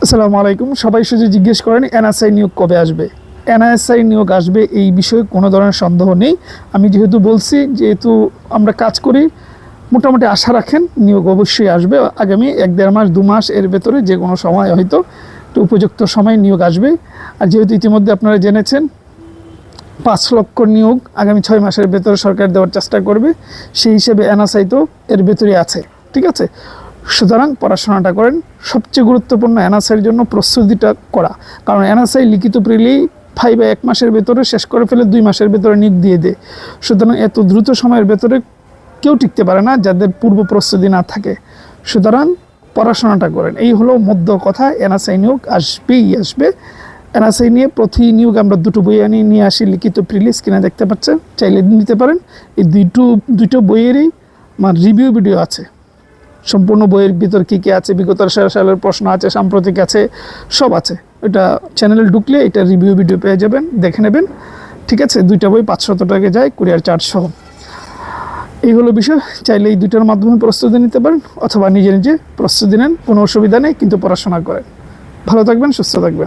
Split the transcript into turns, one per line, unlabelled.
আসসালামু আলাইকুম। সবাই শুধু জিজ্ঞেস করেন এনএসআই নিয়োগ কবে আসবে। এনএসআই নিয়োগ আসবে এই বিষয়ে কোনো ধরনের সন্দেহ নেই। আমি যেহেতু আমরা কাজ করি, মোটামুটি আশা রাখেন নিয়োগ অবশ্যই আসবে। আগামী 1-1.5 মাস 2 মাস এর ভেতরে যে কোনো সময় হয়তো একটু উপযুক্ত সময় নিয়োগ আসবে। আর যেহেতু ইতিমধ্যে আপনারা জেনেছেন 5 লক্ষ নিয়োগ আগামী 6 মাসের ভেতরে সরকার দেওয়ার চেষ্টা করবে, সেই হিসেবে এনএসআই তো এর ভেতরে আছে। ঠিক আছে, সুতরাং পড়াশোনাটা করেন। সবচেয়ে গুরুত্বপূর্ণ এনএসআইয়ের জন্য প্রস্তুতিটা করা, কারণ এনএসআই লিখিত প্রিলি 1 মাসের ভেতরে শেষ করে ফেলে 2 মাসের ভেতরে নিয়োগ দিয়ে দেয়। সুতরাং এত দ্রুত সময়ের ভেতরে কেউ টিকতে পারে না যাদের পূর্ব প্রস্তুতি না থাকে। সুতরাং পড়াশোনাটা করেন, এই হলো মধ্য কথা। এনএসআই নিয়োগ আসবে। এনএসআই নিয়ে প্রতি নিয়োগ আমরা 2টো বই নিয়ে আসি, লিখিত প্রিলি স্ক্রিনে দেখতে পাচ্ছেন, চাইলে নিতে পারেন। এই দুটো বইয়েরই আমার রিভিউ ভিডিও আছে। সম্পূর্ণ বইয়ের ভিতর কী কী আছে, বিগত সালের প্রশ্ন আছে, সাম্প্রতিক আছে, সব আছে। এটা চ্যানেলে ঢুকলে এটা রিভিউ ভিডিও পেয়ে যাবেন, দেখে নেবেন। ঠিক আছে, 2টা বই 500 টাকা যায়, কুরিয়ার চার্জ সহ। এই হলো বিষয়। চাইলে এই 2টার মাধ্যমে প্রস্তুতি নিতে পারেন, অথবা নিজে নিজে প্রস্তুতি নেন, কোনো অসুবিধা নেই, কিন্তু পড়াশোনা করেন। ভালো থাকবেন, সুস্থ থাকবেন।